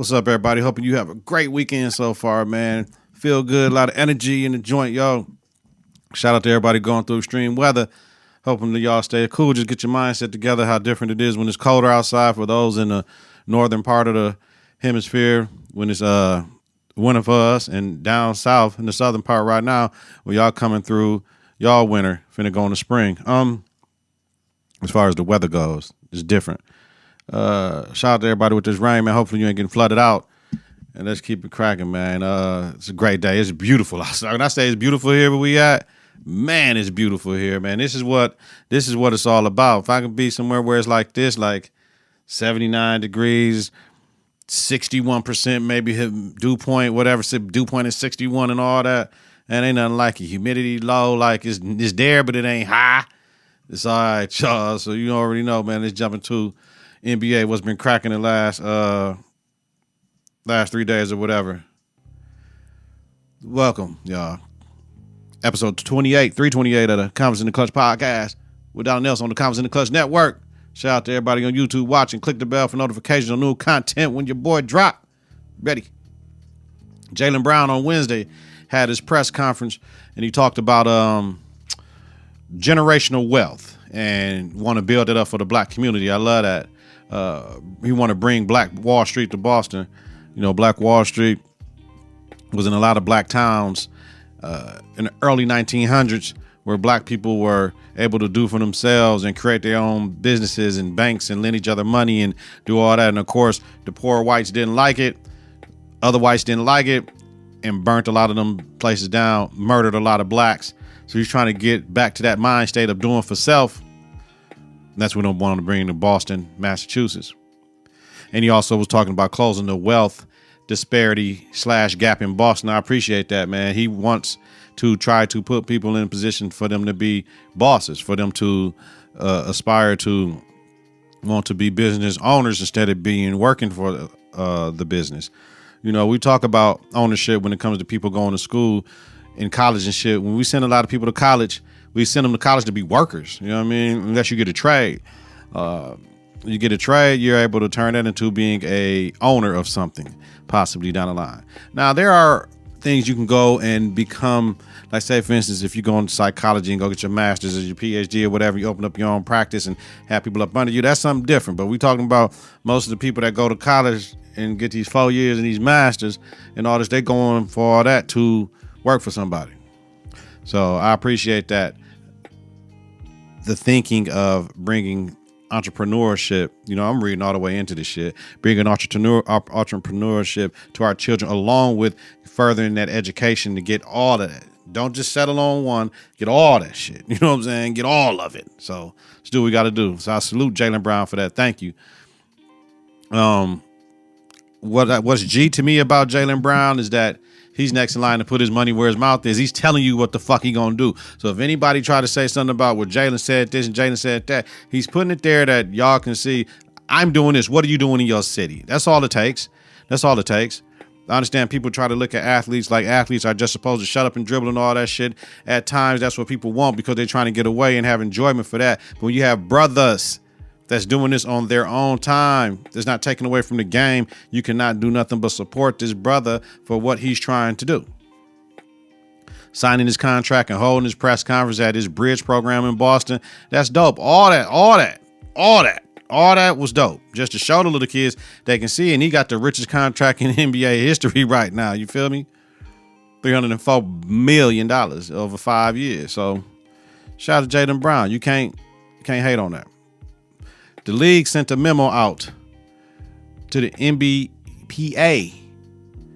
What's up, everybody? Hoping you have a great weekend so far, man. Feel good, a lot of energy in the joint, yo. Shout out to everybody going through extreme weather. Hoping that y'all stay cool. Just get your mindset together how different it is when it's colder outside for those in the northern part of the hemisphere, when it's winter for us, and down south in the southern part right now, when y'all coming through y'all winter, finna go into spring. As far as the weather goes, it's different. Shout out to everybody with this rain, man. Hopefully you ain't getting flooded out. And let's keep it cracking, man. It's a great day. It's beautiful outside. When I say it's beautiful here where we at, man, it's beautiful here, man. This is what it's all about. If I can be somewhere where it's like this, like 79 degrees, 61% maybe dew point, whatever, dew point is 61 and all that, and ain't nothing like it. Humidity low, like it's there, but it ain't high. It's all right, y'all. So you already know, man. Let's jump into NBA. What's been cracking the last 3 days or whatever. Welcome, y'all. Episode 328 of the Confidence in the Klutch podcast with Donald Nelson on the Confidence in the Klutch network. Shout out to everybody on YouTube watching. Click the bell for notifications on new content when your boy drop. Ready. Jalen Brown on Wednesday had his press conference and he talked about generational wealth and want to build it up for the black community. I love that. He want to bring Black Wall Street to Boston. You know, Black Wall Street was in a lot of black towns in the early 1900s where black people were able to do for themselves and create their own businesses and banks and lend each other money and do all that. And of course, the poor whites didn't like it. Other whites didn't like it and burnt a lot of them places down, murdered a lot of blacks. So he's trying to get back to that mind state of doing for self. And that's what he wanted to bring to Boston, Massachusetts. And he also was talking about closing the wealth disparity / gap in Boston. I appreciate that, man. He wants to try to put people in a position for them to be bosses, for them to aspire to want to be business owners instead of being working for the business. You know, we talk about ownership when it comes to people going to school in college and shit. When we send a lot of people to college, we send them to college to be workers. You know what I mean? Unless you get a trade. You get a trade, you're able to turn that into being a owner of something, possibly down the line. Now, there are things you can go and become, like say, for instance, if you go into psychology and go get your master's or your PhD or whatever, you open up your own practice and have people up under you, that's something different. But we're talking about most of the people that go to college and get these 4 years and these masters and all this, they going for all that to work for somebody. So I appreciate that. The thinking of bringing entrepreneurship, you know, I'm reading all the way into this shit, bringing entrepreneurship to our children along with furthering that education to get all of that. Don't just settle on one, get all that shit. You know what I'm saying? Get all of it. So let's do what we got to do. So I salute Jalen Brown for that. Thank you. What's G to me about Jalen Brown is that he's next in line to put his money where his mouth is. He's telling you what the fuck he gonna do. So if anybody try to say something about what Jalen said this and Jalen said that, he's putting it there that y'all can see, I'm doing this. What are you doing in your city? That's all it takes. That's all it takes. I understand people try to look at athletes like athletes are just supposed to shut up and dribble and all that shit. At times, that's what people want because they're trying to get away and have enjoyment for that. But when you have brothers that's doing this on their own time, that's not taken away from the game, you cannot do nothing but support this brother for what he's trying to do. Signing his contract and holding his press conference at his bridge program in Boston, that's dope. All that was dope. Just to show the little kids they can see, and he got the richest contract in NBA history right now. You feel me? $304 million over 5 years. So shout out to Jalen Brown. You can't hate on that. The league sent a memo out to the NBPA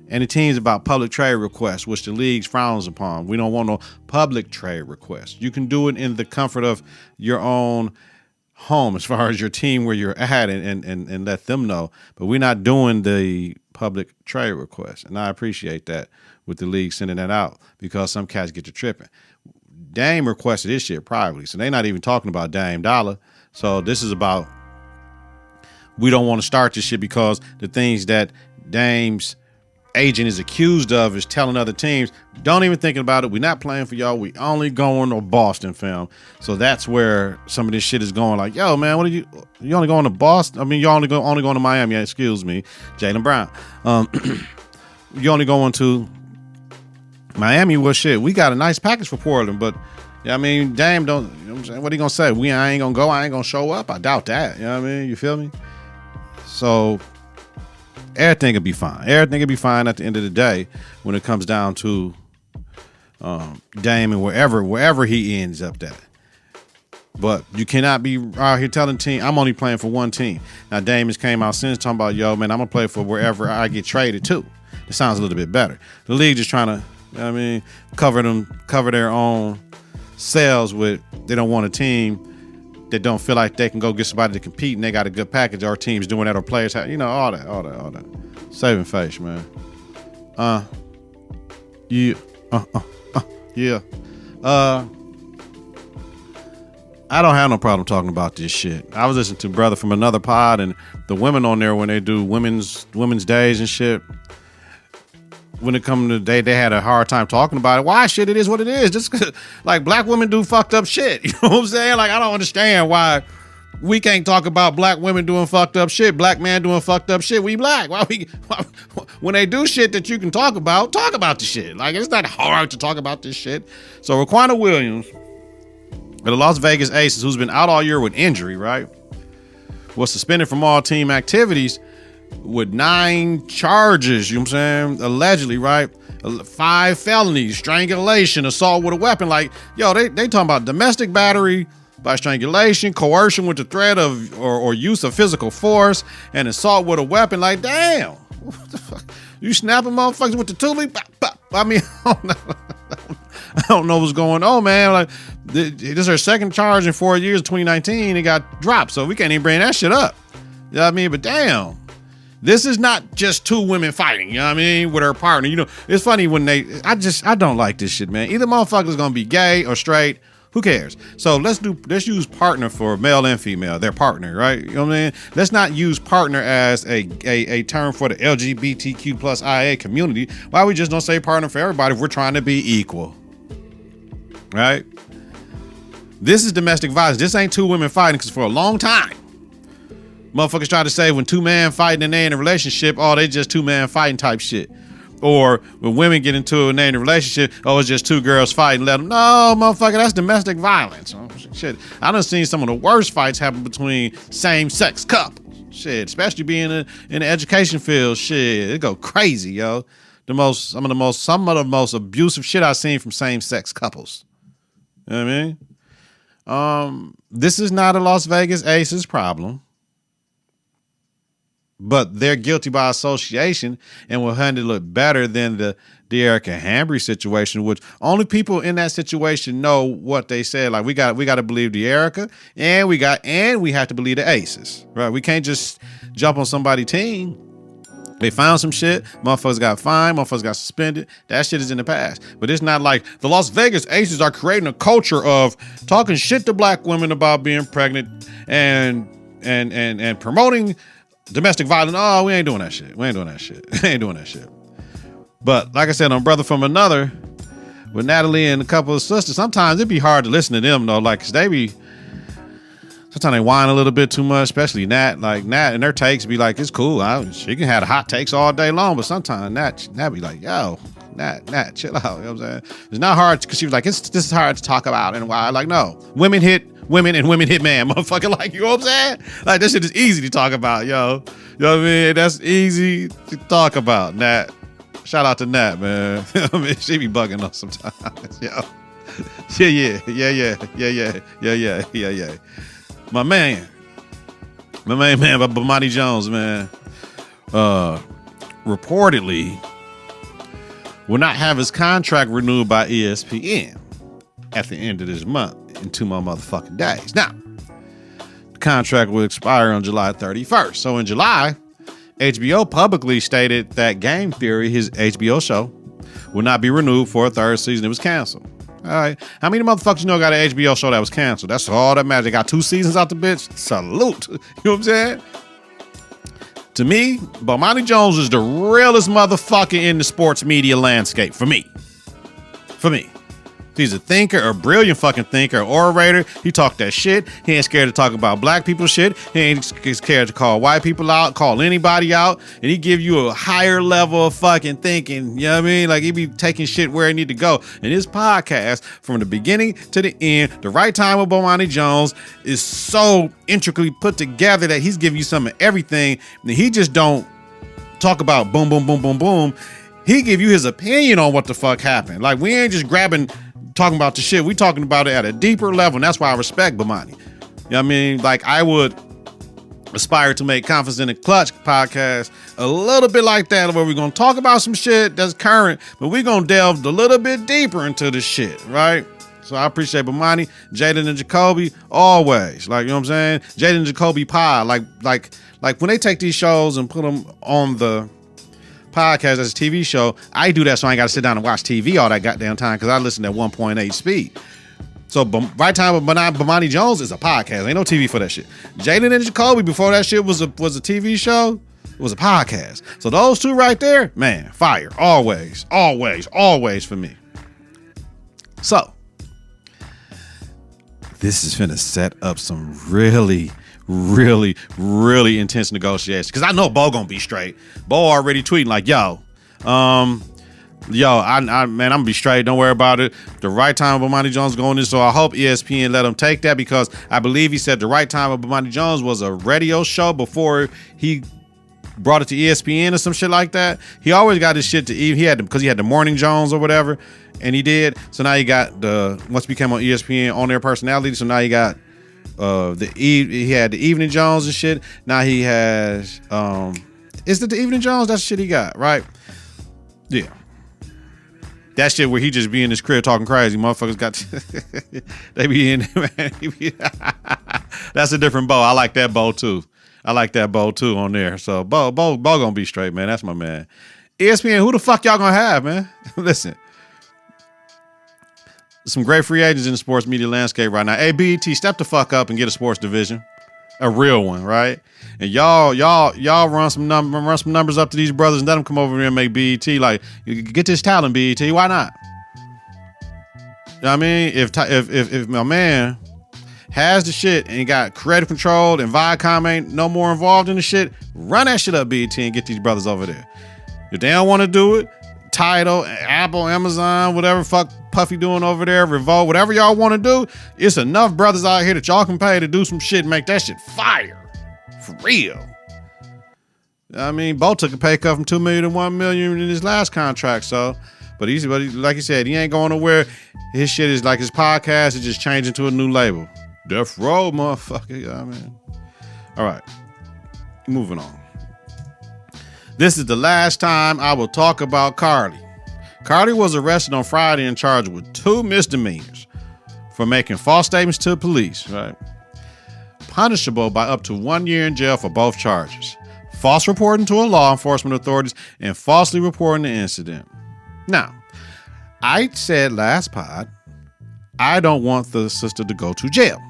and the teams about public trade requests, which the league frowns upon. We don't want no public trade requests. You can do it in the comfort of your own home as far as your team where you're at and let them know. But we're not doing the public trade requests. And I appreciate that with the league sending that out because some cats get to tripping. Dame requested this shit privately. So they're not even talking about Dame Dollar. So this is about, we don't want to start this shit because the things that Dame's agent is accused of is telling other teams, don't even think about it. We're not playing for y'all. We only going to Boston, fam. So that's where some of this shit is going. Like, yo, man, what are you only going to Boston? I mean, you only going to Miami. Excuse me, Jalen Brown. You only going to Miami? Well, shit, we got a nice package for Portland, but yeah, I mean, Dame don't. You know what I'm saying? What are you gonna say? I ain't gonna go. I ain't gonna show up. I doubt that. You know what I mean? You feel me? So everything will be fine. Everything will be fine at the end of the day when it comes down to Dame and wherever he ends up at. But you cannot be out here telling team, I'm only playing for one team. Now Dame has came out since talking about, yo, man, I'm gonna play for wherever I get traded to. It sounds a little bit better. The league just trying to, you know what I mean, cover their own selves with, they don't want a team that don't feel like they can go get somebody to compete and they got a good package. Our team's doing that, or players have, you know, all that. Saving face, man. Yeah. I don't have no problem talking about this shit. I was listening to brother from another pod, and the women on there when they do women's days and shit, when it come to the day, they had a hard time talking about it. Why? Shit, it is what it is. Just like black women do fucked up shit. You know what I'm saying? Like, I don't understand why we can't talk about black women doing fucked up shit, black man doing fucked up shit. We black. Why when they do shit that you can talk about the shit. Like, it's not hard to talk about this shit. So Riqnua Williams, the Las Vegas Aces, who's been out all year with injury, right, was suspended from all team activities with 9 charges, you know what I'm saying? Allegedly, right? 5 felonies, strangulation, assault with a weapon. Like, yo, they talking about domestic battery by strangulation, coercion with the threat of or use of physical force, and assault with a weapon. Like, damn. What the fuck? You snapping motherfuckers with the toolie? I mean, I don't know what's going on, man. Like, this is her second charge in 4 years, 2019. It got dropped, so we can't even bring that shit up. You know what I mean? But damn. This is not just 2 women fighting, you know what I mean, with her partner. You know, it's funny when I don't like this shit, man. Either motherfucker's gonna be gay or straight, who cares? So let's use partner for male and female, their partner, right? You know what I mean? Let's not use partner as a term for the LGBTQ plus IA community. Why we just don't say partner for everybody if we're trying to be equal, right? This is domestic violence. This ain't 2 women fighting, because for a long time, motherfuckers try to say when 2 men fighting and they in a relationship, oh, they just 2 men fighting type shit. Or when women get into a in a relationship, oh, it's just 2 girls fighting. Let them, no, motherfucker, that's domestic violence. Oh, shit, I done seen some of the worst fights happen between same-sex couples. Shit, especially being in the education field. Shit, it go crazy, yo. Some of the most abusive shit I've seen from same-sex couples. You know what I mean? This is not a Las Vegas Aces problem. But they're guilty by association and will handle it better than the De'Erica Hambry situation, which only people in that situation know what they said. Like, we got to believe De'Erica, and we have to believe the Aces, right? We can't just jump on somebody's team. They found some shit. Motherfuckers got fined. Motherfuckers got suspended. That shit is in the past. But it's not like the Las Vegas Aces are creating a culture of talking shit to black women about being pregnant and promoting domestic violence. Oh, we ain't doing that shit. We ain't doing that shit. But like I said, on Brother from Another, with Natalie and a couple of sisters, sometimes it'd be hard to listen to them though. Like, 'cause sometimes they whine a little bit too much, especially Nat. Like, Nat and their takes be like, it's cool. She can have hot takes all day long, but sometimes Nat be like, yo, Nat, chill out. You know what I'm saying? It's not hard, because she was like, this is hard to talk about and why. Like, no, women hit women and women hit man, motherfucker. Like, you know what I'm saying? Like, that shit is easy to talk about, yo. You know what I mean? That's easy to talk about, Nat. Shout out to Nat, man. You know what I mean? She be bugging us sometimes, yo. Yeah. My main man, Bomani Jones, man, reportedly will not have his contract renewed by ESPN at the end of this month in 2 more motherfucking days. Now, the contract will expire on July 31st. So in July, HBO publicly stated that Game Theory, his HBO show, will not be renewed for a 3rd season. It was canceled. All right. How many motherfuckers you know got an HBO show that was canceled? That's all that matters. They got 2 seasons out the bitch. Salute. You know what I'm saying? To me, Bomani Jones is the realest motherfucker in the sports media landscape. For me. He's a thinker, a brilliant fucking thinker, an orator. He talk that shit. He ain't scared to talk about black people shit. He ain't scared to call white people out, call anybody out. And he give you a higher level of fucking thinking. You know what I mean? Like, he be taking shit where it need to go. And his podcast, from the beginning to the end, The Right Time with Bomani Jones, is so intricately put together that he's giving you some of everything. And he just don't talk about boom, boom, boom, boom, boom. He give you his opinion on what the fuck happened. Like, we ain't just talking about the shit. We talking about it at a deeper level, and that's why I respect Bomani. You know what I mean? Like, I would aspire to make Confidence and Klutch podcast a little bit like that, where we're going to talk about some shit that's current, but we're going to delve a little bit deeper into the shit, right? So I appreciate Bomani, Jaden and Jacoby, always. Like, you know what I'm saying? Jaden and Jacoby Pie. Like when they take these shows and put them on the podcast as a TV show, I do that so I ain't got to sit down and watch TV all that goddamn time, because I listen at 1.8 speed. So Right Time with Bomani Jones is a podcast. Ain't no TV for that shit. Jaden and Jacoby, before that shit was a TV show, it was a podcast. So those two right there, man, fire. Always, always, always for me. So this is finna set up some really intense negotiations, because I know Bo gonna be straight. Bo already tweeting like, I'm gonna be straight, don't worry about it. The Right Time with Bomani Jones going in, so I hope ESPN let him take that, because I believe he said The Right Time with Bomani Jones was a radio show before he brought it to ESPN or some shit like that. He always got his shit to because he had the Morning Jones or whatever, and he did. So now he got once became on ESPN on their personality. So now he got he had the Evening Jones and shit. Now he has is it the Evening Jones? That's the shit he got, right? Yeah. That shit where he just be in his crib talking crazy. Motherfuckers got they be in there, man. That's a different Bo. I like that Bo too. On there. So Bo gonna be straight, man. That's my man. ESPN, who the fuck y'all gonna have, man? Listen. Some great free agents in the sports media landscape right now. Hey, BET, step the fuck up and get a sports division. A real one, right? And y'all run some numbers up to these brothers and let them come over here and make BET. Like, get this talent, BET. Why not? You know what I mean? If my man has the shit and got creative control and Viacom ain't no more involved in the shit, run that shit up, BET, and get these brothers over there. If they don't want to do it, Tidal, Apple, Amazon, whatever fuck Puffy doing over there, Revolt, whatever y'all want to do, it's enough brothers out here that y'all can pay to do some shit and make that shit fire. For real. I mean, Bo took a pay cut from $2 million to $1 million in his last contract, so, but like you said, he ain't going nowhere. His shit is like his podcast is just changing to a new label. Death Row, motherfucker. You know what I mean? All right. Moving on. This is the last time I will talk about Carlee. Carlee was arrested on Friday and charged with 2 misdemeanors for making false statements to police, right? Punishable by up to 1 year in jail for both charges. False reporting to law enforcement authorities and falsely reporting the incident. Now, I said last pod, I don't want the sister to go to jail.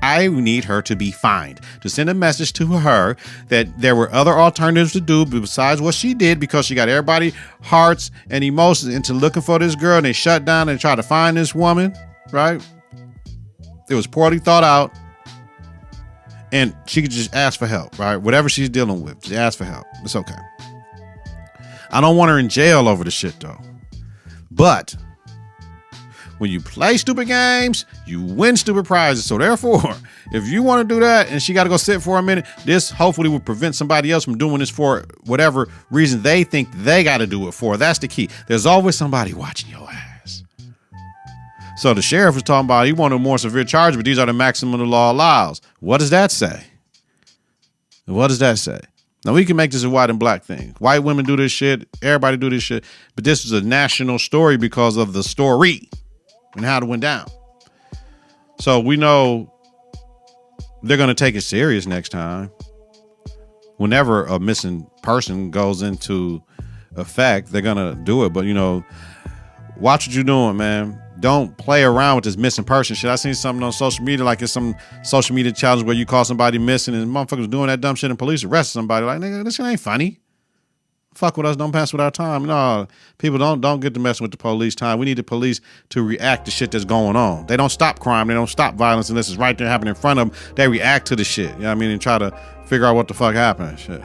I need her to be fined, to send a message to her that there were other alternatives to do besides what she did, because she got everybody hearts and emotions into looking for this girl, and they shut down and tried to find this woman, right? It was poorly thought out, and she could just ask for help, right? Whatever she's dealing with, just ask for help. It's okay. I don't want her in jail over the shit, though. But when you play stupid games, you win stupid prizes. So therefore, if you want to do that and she got to go sit for a minute, this hopefully will prevent somebody else from doing this for whatever reason they think they got to do it for. That's the key. There's always somebody watching your ass. So the sheriff was talking about he wanted a more severe charge, but these are the maximum the law allows. What does that say? What does that say? Now, we can make this a white and black thing. White women do this shit. Everybody do this shit. But this is a national story because of the story and how it went down. So we know they're going to take it serious next time. Whenever a missing person goes into effect, they're going to do it. But, you know, watch what you're doing, man. don't play around with this missing person shit. I seen something on social media, like it's some social media challenge where you call somebody missing and motherfuckers doing that dumb shit and police arrest somebody. Like, nigga, this shit ain't funny. Fuck with us, don't pass with our time. No, people don't get to messing with the police time. We need the police to react to shit that's going on. They don't stop crime. They don't stop violence unless it's right there happening in front of them. They react to the shit. You know what I mean? And try to figure out what the fuck happened. Shit.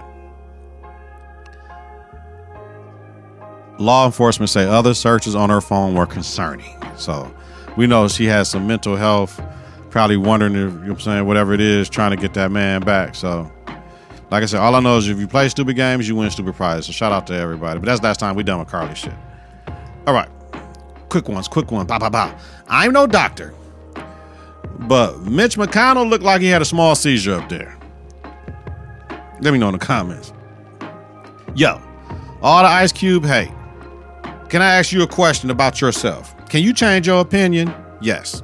Law enforcement say other searches on her phone were concerning. So we know she has some mental health, probably wondering if, you know what I'm saying, whatever it is, trying to get that man back. So like I said, all I know is if you play stupid games, you win stupid prizes. So shout out to everybody. But that's the last time we done with Carlee shit. All right. Quick one. Bah. I'm no doctor. But Mitch McConnell looked like he had a small seizure up there. Let me know in the comments. Yo, all the Ice Cube hate. Can I ask you a question about yourself? Can you change your opinion? Yes.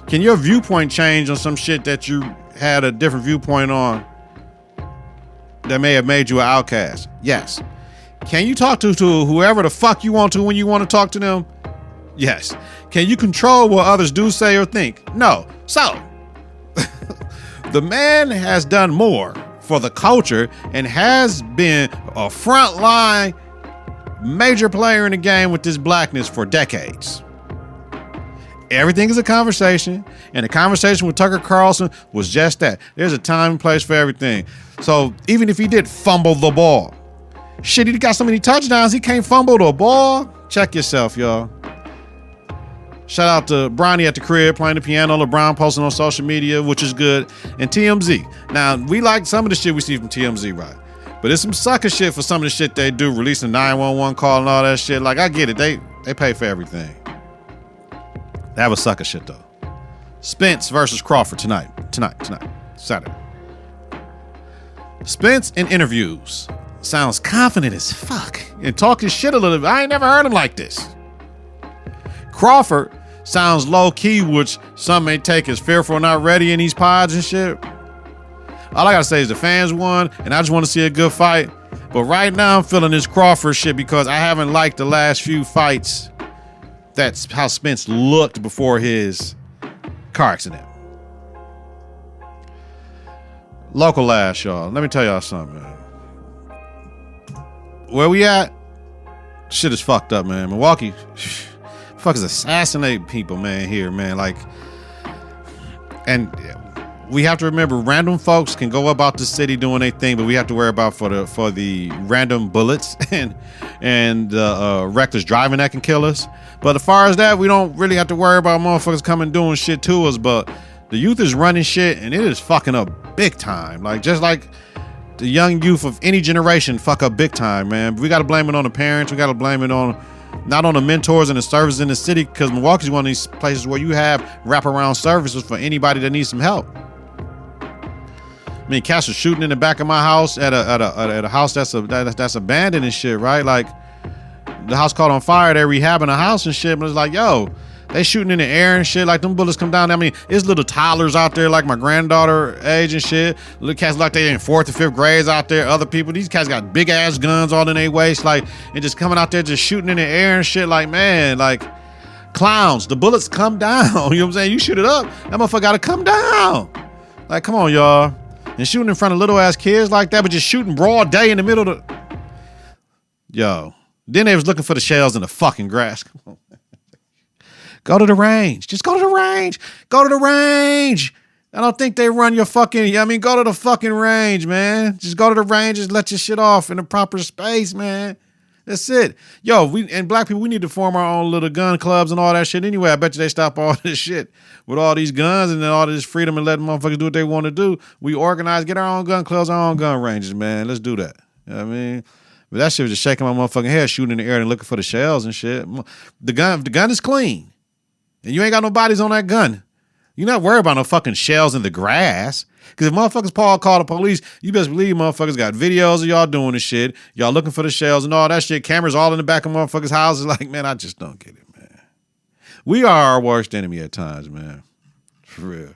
Can your viewpoint change on some shit that you had a different viewpoint on that may have made you an outcast? Yes. Can you talk to whoever the fuck you want to when you want to talk to them? Yes. Can you control what others do, say, or think? No. So, the man has done more for the culture and has been a frontline major player in the game with this blackness for decades. Everything is a conversation, and the conversation with Tucker Carlson was just that. There's a time and place for everything. So even if he did fumble the ball, shit, he got so many touchdowns, he can't fumble the ball. Check yourself, y'all. Shout out to Bronny at the crib playing the piano, LeBron posting on social media, which is good, and TMZ. Now, we like some of the shit we see from TMZ, right? But it's some sucker shit for some of the shit they do, releasing 911 call and all that shit. Like, I get it. They pay for everything. That was sucker shit, though. Spence versus Crawford tonight, Saturday. Spence in interviews sounds confident as fuck and talking shit a little bit. I ain't never heard him like this. Crawford sounds low-key, which some may take as fearful, not ready in these pods and shit. All I gotta say is the fans won, and I just want to see a good fight. But right now, I'm feeling this Crawford shit because I haven't liked the last few fights. That's how Spence looked before his car accident. Local ass, y'all. Let me tell y'all something, man. Where we at? Shit is fucked up, man. Milwaukee, fuckers assassinate people, man, here, man. Like, and we have to remember, random folks can go about the city doing their thing, but we have to worry about for the random bullets and reckless driving that can kill us. But as far as that, we don't really have to worry about motherfuckers coming doing shit to us. But the youth is running shit, and it is fucking up big time. Like, just like the young youth of any generation fuck up big time, man. We got to blame it on the parents. We got to blame it on not on the mentors and the services in the city, because Milwaukee's one of these places where you have wraparound services for anybody that needs some help. I mean, cats are shooting in the back of my house at a house that's abandoned and shit, right? Like, the house caught on fire, they're rehabbing a house and shit, but it's like, yo, they shooting in the air and shit, like them bullets come down. I mean, there's little toddlers out there like my granddaughter age and shit. Little cats like they in 4th or 5th grades out there. Other people, these cats got big ass guns all in their waist, like, and just coming out there just shooting in the air and shit. Like, man, like, clowns, the bullets come down. You know what I'm saying? You shoot it up, that motherfucker gotta come down. Like, come on, y'all. And shooting in front of little ass kids like that, but just shooting broad day in the middle of the... Yo. Then they was looking for the shells in the fucking grass. Go to the range. Just go to the range. Go to the range. I don't think they run your fucking... I mean, go to the fucking range, man. Just go to the range. Just let your shit off in the proper space, man. That's it. Yo, we and black people, we need to form our own little gun clubs and all that shit anyway. I bet you they stop all this shit with all these guns and then all this freedom and letting motherfuckers do what they want to do. We organize, get our own gun clubs, our own gun ranges, man. Let's do that. You know what I mean? But that shit was just shaking my motherfucking head, shooting in the air and looking for the shells and shit. The gun is clean. And you ain't got no bodies on that gun. You're not worried about no fucking shells in the grass. Because if motherfuckers call the police, you best believe motherfuckers got videos of y'all doing this shit. Y'all looking for the shells and all that shit. Cameras all in the back of motherfuckers' houses. Like, man, I just don't get it, man. We are our worst enemy at times, man. For real.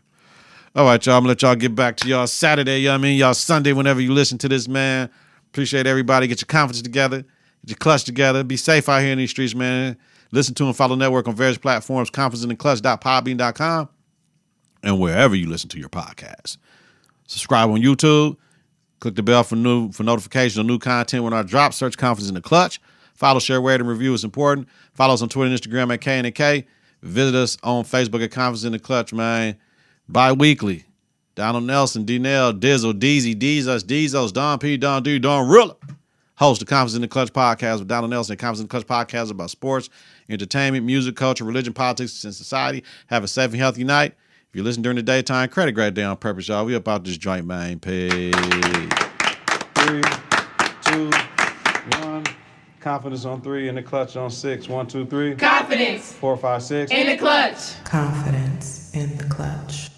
All right, y'all. I'm going to let y'all get back to y'all Saturday. You know what I mean? Y'all Sunday whenever you listen to this, man. Appreciate everybody. Get your confidence together. Get your clutch together. Be safe out here in these streets, man. Listen to and follow the network on various platforms, confidenceintheclutch.podbean.com, and wherever you listen to your podcasts. Subscribe on YouTube. Click the bell for notifications on new content when our drop. Search Confidence in the Clutch. Follow, share, rate, and review is important. Follow us on Twitter and Instagram at KITK. Visit us on Facebook at Confidence in the Clutch, man. Bi-weekly. Donald Nelson, D-Nell, Dizzle, Deezy, Deezos, Don P, Don D, Donrilla. Host the Confidence in the Clutch podcast with Donald Nelson. Confidence in the Clutch podcast about sports, entertainment, music, culture, religion, politics, and society. Have a safe and healthy night. If you listen during the daytime, credit grade day on purpose, y'all. We up out this joint, man. Peace. 3, 2, 1. Confidence on 3 and the Clutch on 6. 1, 2, 3. Confidence. 4, 5, 6. In the Clutch. Confidence in the Clutch.